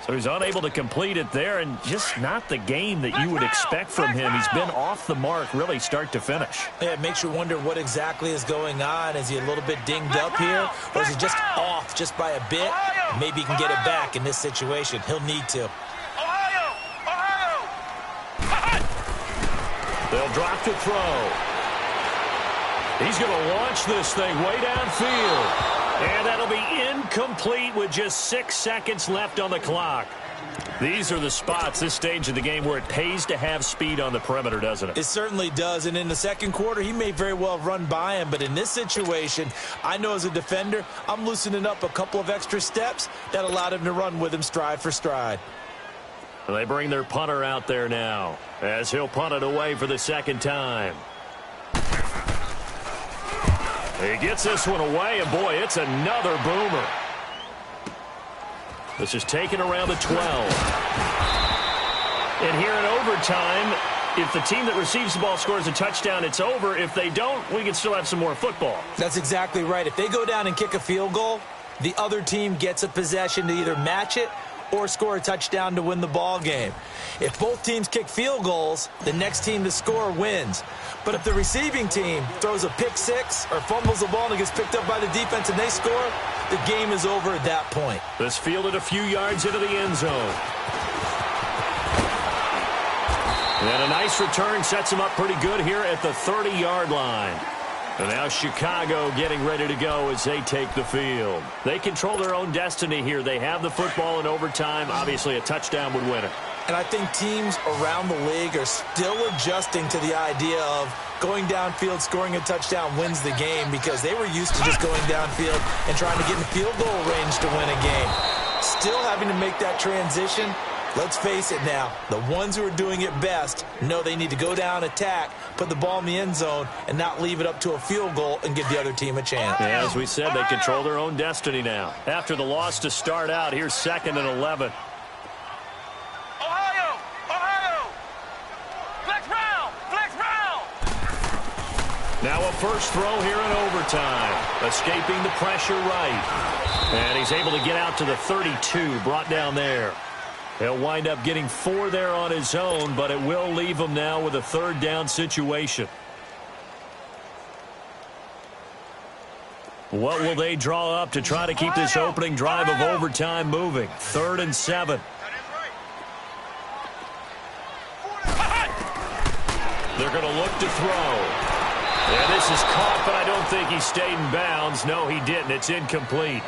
So he's unable to complete it there, and just not the game that you would expect from him. He's been off the mark really start to finish. Yeah, it makes you wonder what exactly is going on. Is he a little bit dinged up here, or is he just off just by a bit? Maybe he can get it back in this situation. He'll need to. Ohio! Ohio! They'll drop to throw. He's going to launch this thing way downfield. And that'll be incomplete with just 6 seconds left on the clock. These are the spots, this stage of the game, where it pays to have speed on the perimeter, doesn't it? It certainly does. And in the second quarter, he may very well run by him. But in this situation, I know as a defender, I'm loosening up a couple of extra steps that allowed him to run with him stride for stride. They bring their punter out there now as he'll punt it away for the 2nd time. He gets this one away, and boy, it's another boomer. This is taken around the 12. And here in overtime, if the team that receives the ball scores a touchdown, it's over. If they don't, we can still have some more football. That's exactly right. If they go down and kick a field goal, the other team gets a possession to either match it or score a touchdown to win the ball game. If both teams kick field goals, the next team to score wins. But if the receiving team throws a pick six or fumbles the ball and it gets picked up by the defense and they score, the game is over at that point. This fielded a few yards into the end zone. And a nice return sets him up pretty good here at the 30-yard line. And now Chicago getting ready to go as they take the field. They control their own destiny here. They have the football in overtime. Obviously, a touchdown would win it. And I think teams around the league are still adjusting to the idea of going downfield, scoring a touchdown wins the game, because they were used to just going downfield and trying to get in field goal range to win a game. Still having to make that transition. Let's face it now, the ones who are doing it best know they need to go down, attack, put the ball in the end zone, and not leave it up to a field goal and give the other team a chance. Yeah, as we said, they control their own destiny now. After the loss to start out, here's 2nd and 11. Ohio! Ohio! Flex round! Flex round! Now a first throw here in overtime. Escaping the pressure right. And he's able to get out to the 32, brought down there. He'll wind up getting 4 there on his own, but it will leave him now with a 3rd down situation. What will they draw up to try to keep this opening drive of overtime moving? 3rd and 7. They're going to look to throw. And this is caught, but I don't think he stayed in bounds. No, he didn't. It's incomplete.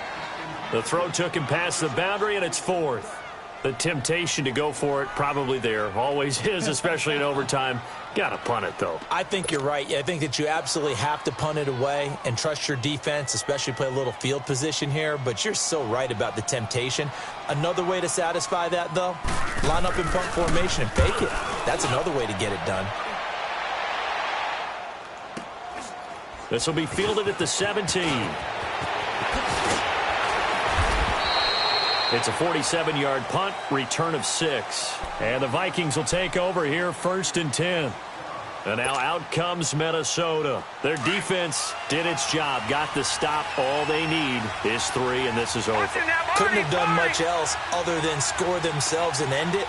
The throw took him past the boundary, and it's fourth. The temptation to go for it probably there. Always is, especially in overtime. Got to punt it, though. I think you're right. I think that you absolutely have to punt it away and trust your defense, especially play a little field position here. But you're so right about the temptation. Another way to satisfy that, though, line up in punt formation and fake it. That's another way to get it done. This will be fielded at the 17. It's a 47-yard punt, return of 6. And the Vikings will take over here, 1st and 10. And now out comes Minnesota. Their defense did its job, got the stop. All they need is 3, and this is over. Couldn't have done much else other than score themselves and end it.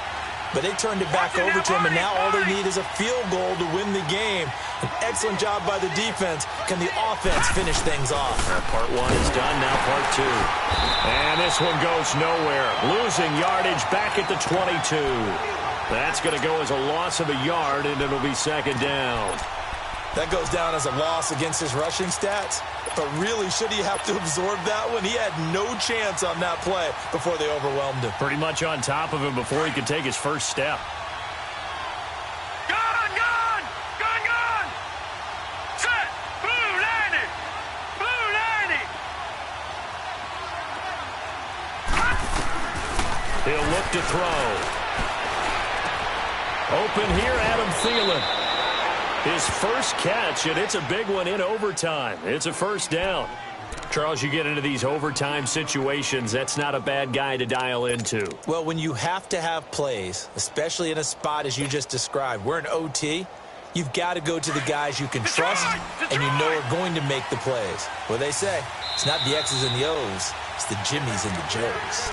But they turned it back over to him, and now all they need is a field goal to win the game. An excellent job by the defense. Can the offense finish things off? Part 1 is done, now part 2. And this one goes nowhere. Losing yardage back at the 22. That's going to go as a loss of a yard, and it'll be 2nd down. That goes down as a loss against his rushing stats. But really, should he have to absorb that one? He had no chance on that play before they overwhelmed him. Pretty much on top of him before he could take his first step. Gun, gun! Gun, gun! Set! Blue 90! Blue 90! He'll look to throw. Open here, Adam Thielen. His first catch, and it's a big one in overtime. It's a 1st down. Charles, you get into these overtime situations, that's not a bad guy to dial into. Well, when you have to have plays, especially in a spot as you just described, we're in OT, you've got to go to the guys you can trust and you know are going to make the plays. What they say, it's not the X's and the O's, it's the Jimmies and the Joes.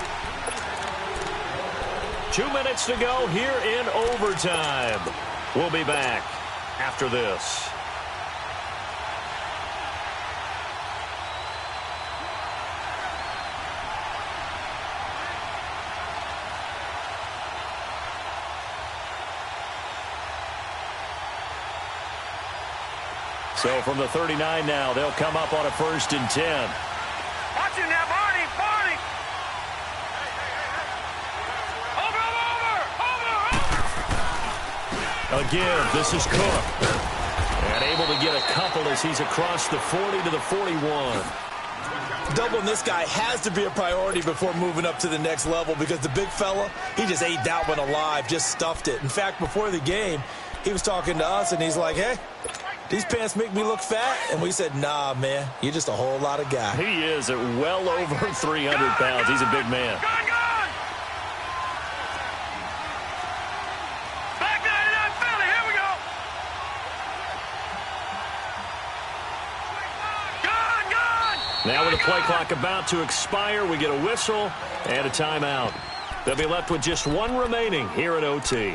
2 minutes to go here in overtime. We'll be back after this. So from the 39 now, they'll come up on a 1st and 10. Watch him now, Barney! Barney! Over! Again, this is Cook. And able to get a couple as he's across the 40 to the 41. Doubling this guy has to be a priority before moving up to the next level because the big fella, he just ate that one alive, just stuffed it. In fact, before the game, he was talking to us, and he's like, hey, these pants make me look fat. And we said, nah, man, you're just a whole lot of guy. He is at well over 300 pounds. He's a big man. Gun, gun! Back 99 Philly, here we go! Gun, gun! Now with the play clock about to expire, we get a whistle and a timeout. They'll be left with just 1 remaining here at OT.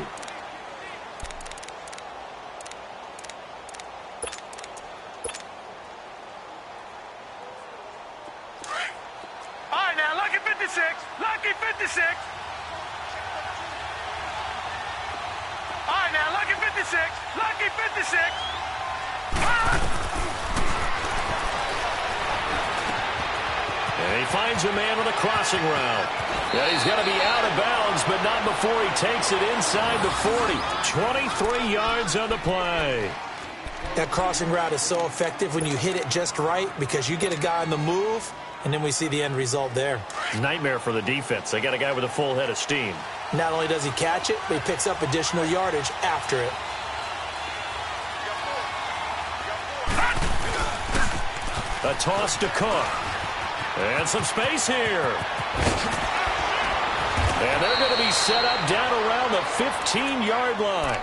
Lucky 56. All right, now, lucky 56. Lucky 56. And he finds a man on the crossing route. Yeah, he's going to be out of bounds, but not before he takes it inside the 40. 23 yards on the play. That crossing route is so effective when you hit it just right because you get a guy on the move, and then we see the end result there. Nightmare for the defense. They got a guy with a full head of steam. Not only does he catch it, but he picks up additional yardage after it. A toss to Cook. And some space here. And they're going to be set up down around the 15-yard line.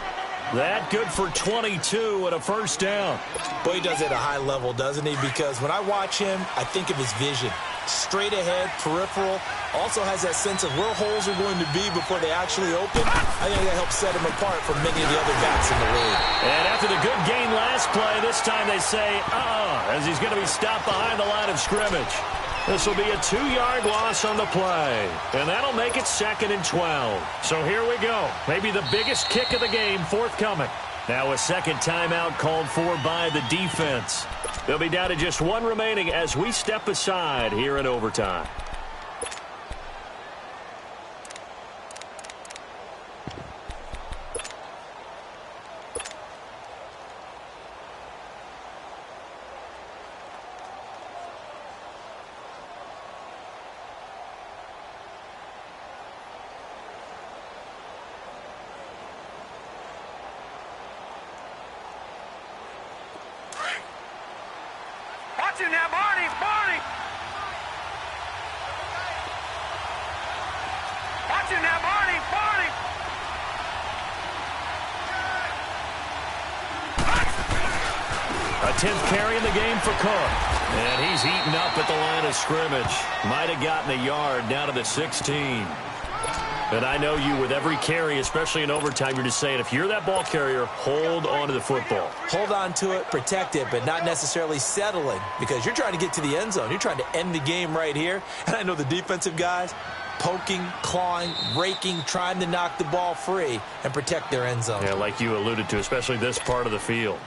That good for 22 and a first down. Boy, he does it at a high level, doesn't he? Because when I watch him, I think of his vision. Straight ahead, peripheral. Also has that sense of where holes are going to be before they actually open. I think that helps set him apart from many of the other backs in the league. And after the good gain last play, this time they say, as he's going to be stopped behind the line of scrimmage. This will be a 2-yard loss on the play, and that'll make it 2nd and 12. So here we go. Maybe the biggest kick of the game forthcoming. Now a second timeout called for by the defense. They'll be down to just one remaining as we step aside here in overtime. Watch him now, Barney! Barney! Watch him now, Barney! Barney! A 10th carry in the game for Cook. And he's eaten up at the line of scrimmage. Might have gotten a yard down to the 16. And I know you, with every carry, especially in overtime, you're just saying, if you're that ball carrier, hold on to the football. Hold on to it, protect it, but not necessarily settling, because you're trying to get to the end zone. You're trying to end the game right here. And I know the defensive guys poking, clawing, raking, trying to knock the ball free and protect their end zone. Yeah, like you alluded to, especially this part of the field.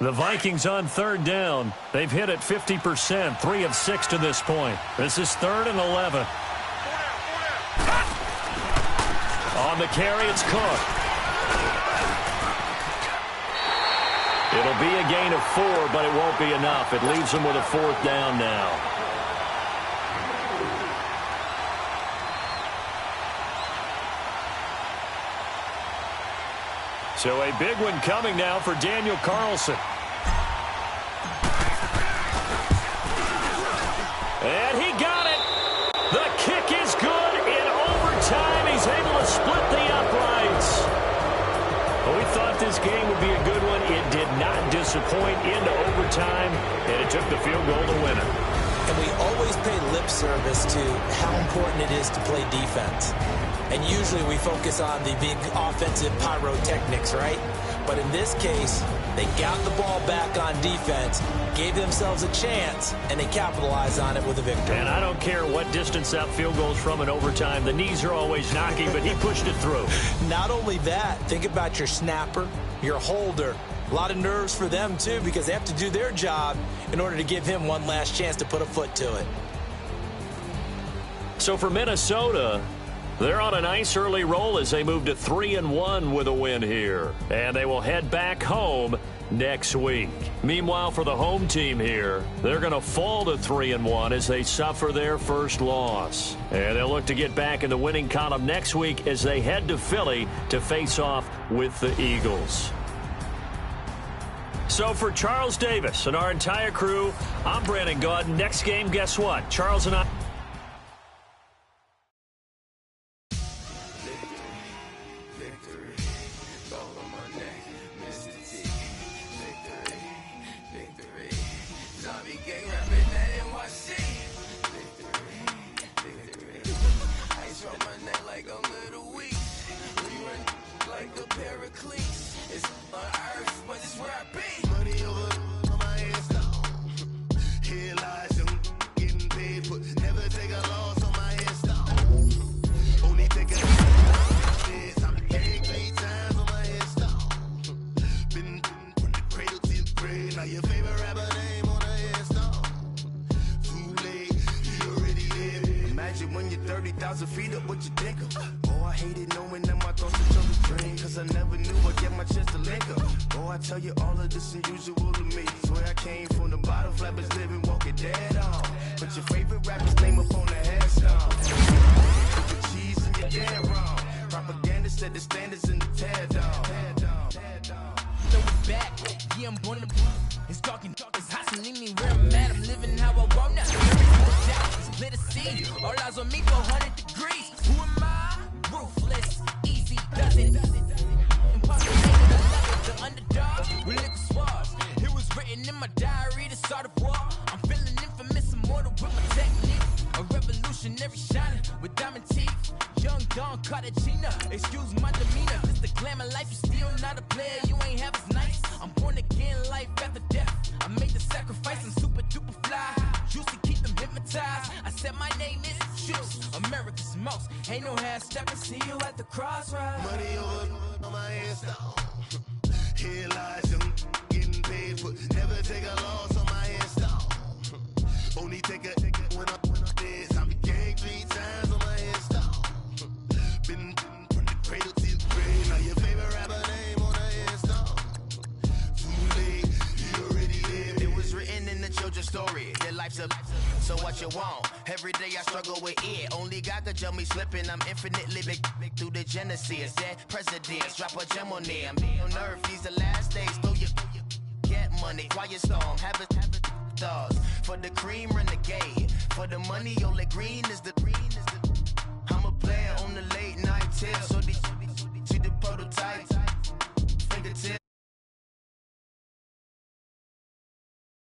The Vikings on third down. They've hit it 50%, 3 of 6 to this point. This is 3rd and 11. On the carry, it's Cook. It'll be a gain of 4, but it won't be enough. It leaves them with a 4th down now. So a big one coming now for Daniel Carlson. And he got it. The kick is good in overtime. He's able to split the uprights. Well, we thought this game would be a good one. It did not disappoint into overtime, and it took the field goal to win it. And we always pay lip service to how important it is to play defense. And usually we focus on the big offensive pyrotechnics, right? But in this case, they got the ball back on defense, gave themselves a chance, and they capitalized on it with a victory. And I don't care what distance that field goes from in overtime. The knees are always knocking, but he pushed it through. Not only that, think about your snapper, your holder. A lot of nerves for them, too, because they have to do their job in order to give him one last chance to put a foot to it. So for Minnesota, they're on a nice early roll as they move to 3-1 with a win here. And they will head back home next week. Meanwhile, for the home team here, they're going to fall to 3-1 as they suffer their first loss. And they'll look to get back in the winning column next week as they head to Philly to face off with the Eagles. So for Charles Davis and our entire crew, I'm Brandon Gaud. Next game, guess what? Charles and I... Excuse my demeanor, this the glamour life. You still not a player, you ain't half as nice. I'm born again, life after death. I made the sacrifice, I'm super duper fly. Used to keep them hypnotized. I said my name is Juice, America's most. Ain't no half stepping, see you at the crossroads. Money over on my headstone. Here lies young, getting paid for. Never take a loss on my headstone. Only take a when I'm dead. I be gang 3 times on my headstone. Been from the cradle to the grave. Now your favorite rapper name on a headstone. Too late, you already lived. It was written in the children's story. Your life's a so what you want. Every day I struggle with it. Only God could tell me slipping. I'm infinitely big through the genesis. Dead presidents, drop a gem on them. On earth, these the last days. Throw your get money, quiet storm. Have it stars. For the cream, renegade. For the money, only green is the. I'm a player on the late night tip. So